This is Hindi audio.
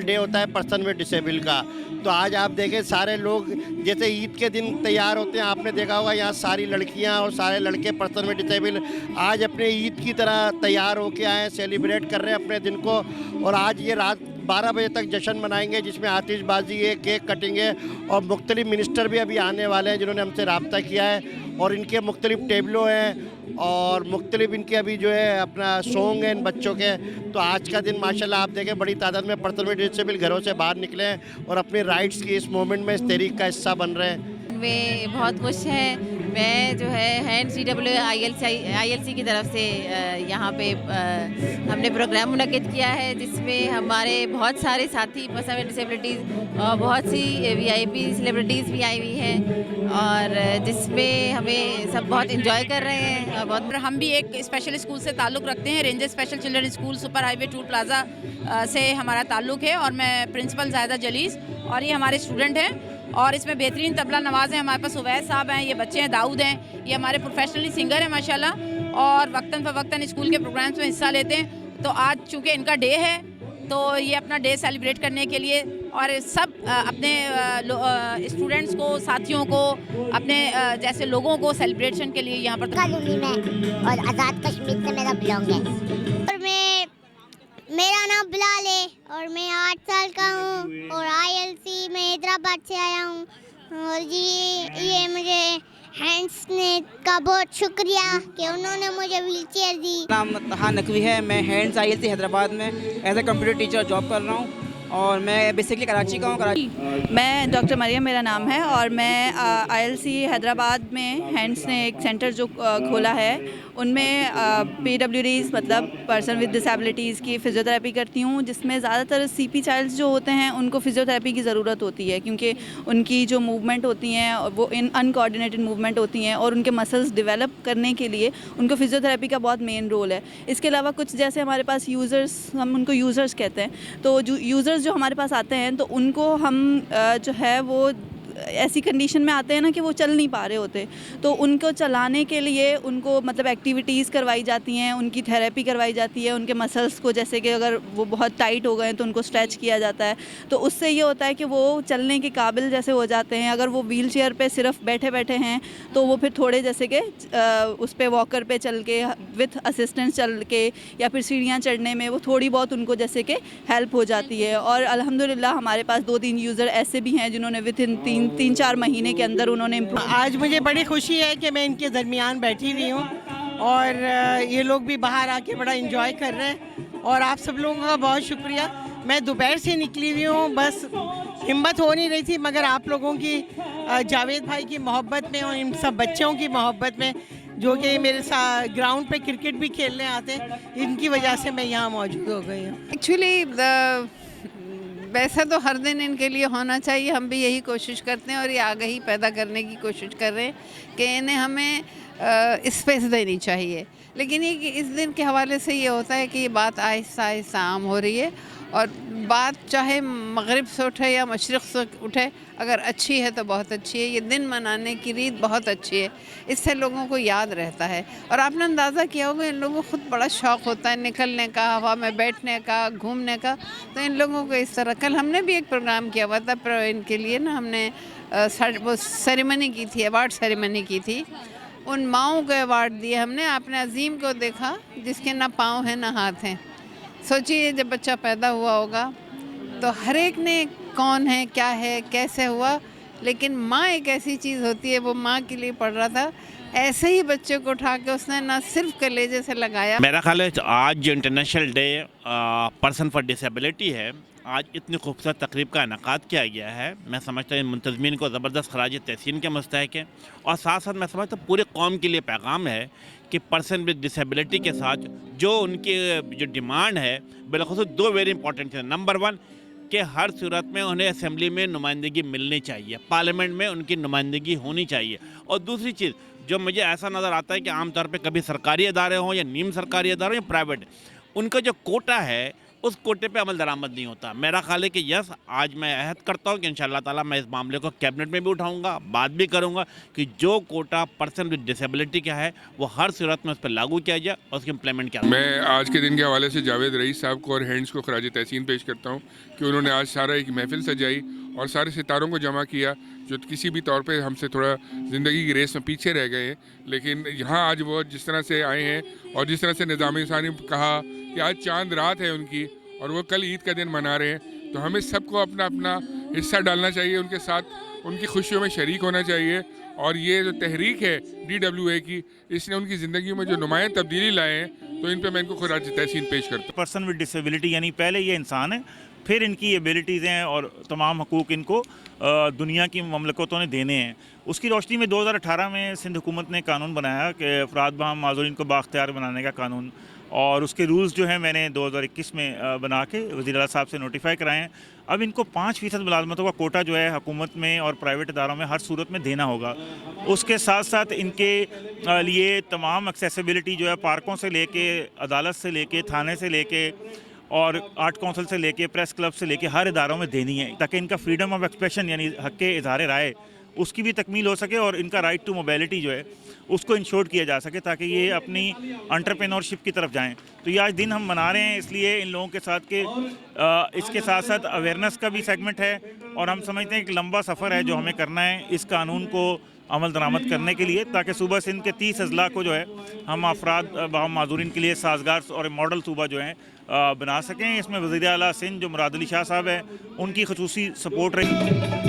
डे होता है पर्सन विद डिसेबल का। तो आज आप देखें सारे लोग जैसे ईद के दिन तैयार होते हैं, आपने देखा होगा यहाँ सारी लड़कियाँ और सारे लड़के पर्सन विद डिसेबल आज अपने ईद की तरह तैयार होके आए हैं, सेलिब्रेट कर रहे हैं अपने दिन को। और आज ये रात 12 बजे तक जश्न मनाएंगे जिसमें आतिशबाजी है, केक कटिंग है और मुख्तलिफ मिनिस्टर भी अभी आने वाले हैं जिन्होंने हमसे रब्ता किया है। और इनके मुख्तलिफ टेबलों हैं और मुख्तलिफ इनके अभी जो है अपना सॉन्ग है इन बच्चों के। तो आज का दिन माशाल्लाह आप देखें बड़ी तादाद में पर्सन विद डिसेबल घरों से बाहर निकले हैं और अपने राइट्स की इस मूवमेंट में, इस तहरीक का हिस्सा बन रहे हैं। वे बहुत खुश हैं। मैं जो है NCAA ILC की तरफ से यहाँ पे हमने प्रोग्राम मुनक्किद किया है जिसमें हमारे बहुत सारे साथी पर्सन विद डिसेबिलिटीज़ और बहुत सी VIP सेलिब्रिटीज़ भी आई हुई हैं और जिसमें हमें सब बहुत इंजॉय कर रहे हैं। और बहुत हम भी एक स्पेशल स्कूल से ताल्लुक़ रखते हैं, ranger special children school super highway toll plaza से हमारा ताल्लुक़ है और मैं प्रिंसिपल ज़ाहिदा जलीस और ये हमारे स्टूडेंट हैं। और इसमें बेहतरीन तबला नवाज़ हैं, हमारे पास उवैस साहब हैं, ये बच्चे हैं दाऊद हैं, ये हमारे प्रोफेशनली सिंगर हैं माशाल्लाह और वक्तन फ़वक्तन स्कूल के प्रोग्राम्स में हिस्सा लेते हैं। तो आज चूँकि इनका डे है तो ये अपना डे सेलिब्रेट करने के लिए और सब अपने स्टूडेंट्स को, साथियों को, अपने जैसे लोगों को सेलिब्रेशन के लिए यहाँ पर और आज़ाद कश्मीर से मेरा बिलोंग है और मेरा नाम बिलाल है और मैं 8 साल का हूँ और ILC में हैदराबाद से आया हूँ। और जी ये मुझे हैंड्स ने का बहुत शुक्रिया कि उन्होंने मुझे व्हीलचेयर दी। नाम तहा नकवी है, मैं हैंड्स ILC हैदराबाद में as a computer teacher job कर रहा हूँ और मैं बेसिकली कराची का हूँ। मैं डॉक्टर मरियम मेरा नाम है और मैं ILC हैदराबाद में हैंड्स ने एक सेंटर जो खोला है उनमें PWDs मतलब पर्सन विद डिसेबिलिटीज़ की फ़िज़ियोथेरेपी करती हूँ, जिसमें ज़्यादातर CP चाइल्ड्स जो होते हैं उनको फ़िज़ियोथेरेपी की ज़रूरत होती है क्योंकि उनकी जो मूवमेंट होती हैं वो अनकोऑर्डिनेटेड मूवमेंट होती हैं और उनके मसल्स डेवलप करने के लिए उनको फ़िज़ियोथेरेपी का बहुत मेन रोल है। इसके अलावा कुछ जैसे हमारे पास यूज़र्स, हम उनको यूज़र्स कहते हैं, तो जो यूज़र्स जो हमारे पास आते हैं तो उनको हम जो है वो ऐसी कंडीशन में आते हैं ना कि वो चल नहीं पा रहे होते, तो उनको चलाने के लिए उनको मतलब एक्टिविटीज़ करवाई जाती हैं, उनकी थेरेपी करवाई जाती है, उनके मसल्स को जैसे कि अगर वो बहुत टाइट हो गए तो उनको स्ट्रेच किया जाता है, तो उससे ये होता है कि वो चलने के काबिल जैसे हो जाते हैं। अगर वो व्हील चेयर पर सिर्फ बैठे बैठे हैं तो वो फिर थोड़े जैसे कि उस पर वॉकर पे चल के विथ असिस्टेंस चल के या फिर सीढ़ियाँ चढ़ने में वो थोड़ी बहुत उनको जैसे कि हेल्प हो जाती है। और अल्हम्दुलिल्लाह हमारे पास 2-3 यूज़र ऐसे भी हैं जिन्होंने विद इन 3-4 महीने के अंदर उन्होंने आज मुझे बड़ी खुशी है कि मैं इनके दरमियान बैठी हुई हूँ और ये लोग भी बाहर आके बड़ा एंजॉय कर रहे हैं और आप सब लोगों का बहुत शुक्रिया। मैं दोपहर से निकली हुई हूँ, बस हिम्मत हो नहीं रही थी, मगर आप लोगों की जावेद भाई की मोहब्बत में और इन सब बच्चों की मोहब्बत में जो कि मेरे साथ ग्राउंड पे क्रिकेट भी खेलने आते हैं, इनकी वजह से मैं यहाँ मौजूद हो गई हूँ। एक्चुअली वैसा तो हर दिन इनके लिए होना चाहिए, हम भी यही कोशिश करते हैं और ये आगाही पैदा करने की कोशिश कर रहे हैं कि इन्हें हमें स्पेस देनी चाहिए। लेकिन ये कि इस दिन के हवाले से ये होता है कि ये बात आहिस्ता आहिस्ता आम हो रही है और बात चाहे मगरिब से उठे या मशरिक़ से उठे, अगर अच्छी है तो बहुत अच्छी है। ये दिन मनाने की रीत बहुत अच्छी है, इससे लोगों को याद रहता है। और आपने अंदाज़ा किया होगा इन लोगों को खुद बड़ा शौक़ होता है निकलने का, हवा में बैठने का, घूमने का, तो इन लोगों को इस तरह। कल हमने भी एक प्रोग्राम किया हुआ था इनके लिए ना, हमने वो सेरेमनी की थी, अवार्ड सेरेमनी की थी। उन माओं को अवार्ड दिए हमने। आपने अजीम को देखा जिसके ना पाँव हैं ना हाथ हैं। सोचिए जब बच्चा पैदा हुआ होगा तो हर एक ने कौन है, क्या है, कैसे हुआ, लेकिन माँ एक ऐसी चीज़ होती है, वो माँ के लिए पढ़ रहा था, ऐसे ही बच्चे को उठा के उसने ना सिर्फ कलेजे से लगाया। मेरा ख्याल है आज जो international day person for disability है, आज इतनी खूबसूरत तकरीब का इनेकाद किया गया है। मैं समझता हूँ मुंतज़मीन को ज़बरदस्त खराज तहसीन के मुस्तहक़ है और साथ साथ मैं समझता हूँ पूरे कौम के लिए पैगाम है कि पर्सन विद डिसेबिलिटी के साथ जो उनकी जो डिमांड है बिलख़ुसूस 2 वेरी इंपॉर्टेंट है। नंबर 1 कि हर सूरत में उन्हें असेंबली में नुमाइंदगी मिलनी चाहिए, पार्लियामेंट में उनकी नुमाइंदगी होनी चाहिए। और दूसरी चीज़ जो मुझे ऐसा नज़र आता है कि आम तौर पे कभी सरकारी इदारे हों या नीम सरकारी इदारे हों या प्राइवेट, उनका जो कोटा है उस कोटे पे अमल दरामद नहीं होता। मेरा ख्याल है कि यस, आज मैं अहद करता हूँ कि इंशाअल्लाह ताला मैं इस मामले को कैबिनेट में भी उठाऊंगा, बात भी करूंगा कि जो कोटा पर्सन विद डिसेबिलिटी का है वो हर सूरत में उस पर लागू किया जाए और उसकी इम्प्लीमेंट किया जाए। मैं आज के दिन के हवाले से जावेद रईस साहब को और हैंड्स को खराज तहसीन पेश करता हूँ कि उन्होंने आज सारा एक महफिल सजाई और सारे सितारों को जमा किया जो किसी भी तौर पे हमसे थोड़ा ज़िंदगी की रेस में पीछे रह गए हैं, लेकिन यहाँ आज वो जिस तरह से आए हैं और जिस तरह से निज़ाम इंसानी कहा कि आज चांद रात है उनकी और वो कल ईद का दिन मना रहे हैं, तो हमें सबको अपना अपना हिस्सा डालना चाहिए, उनके साथ उनकी खुशियों में शरीक होना चाहिए। और ये जो तहरीक है DWA की, इसने उनकी ज़िंदगी में जो नुमायाँ तब्दीली लाए हैं, तो इन पे मैं इनको खराज तहसीन पेश करता हूँ। पर्सन विद डिसेबिलिटी यानी पहले ये इंसान है, फिर इनकी एबिलिटीज़ हैं और तमाम हकूक़ इनको दुनिया की ममलकतों ने देने हैं। उसकी रोशनी में 2018 में सिंध हुकूमत ने कानून बनाया कि अफराद बहम माज़ूरीन को बाख्तियार बनाने का कानून, और उसके रूल्स जो हैं मैंने 2021 में बना के वज़ीर आला साहब से नोटिफाई कराए हैं। अब इनको 5% मुलाजमतों का कोटा जो है हुकूमत में और प्राइवेट इदारों में हर सूरत में देना होगा। उसके साथ साथ इनके लिए तमाम एक्सेसिबिलिटी जो है पार्कों से लेके, अदालत से लेके, थाने से लेके और आर्ट काउंसिल से लेके, प्रेस क्लब से लेके हर इदारों में देनी है, ताकि इनका फ्रीडम ऑफ एक्सप्रेशन यानी हक़ के इज़हार राय उसकी भी तकमील हो सके और इनका राइट टू मोबिलिटी जो है उसको इंश्योर किया जा सके, ताकि ये अपनी एंटरप्रेन्योरशिप की तरफ जाएं। तो ये आज दिन हम मना रहे हैं इसलिए इन लोगों के साथ के इसके साथ साथ अवेयरनेस का भी सेगमेंट है, और हम समझते हैं कि लंबा सफ़र है जो हमें करना है इस कानून को अमल दरामद करने के लिए, ताकि सूबा सिंध के 30 अजला को जो है हम अफराद बहम माज़ूरीन के लिए साजगार और मॉडल सूबा जो है बना सकें। इसमें वज़ीर आला सिंध जो मुराद अली शाह साहब है उनकी ख़ुसूसी सपोर्ट रही।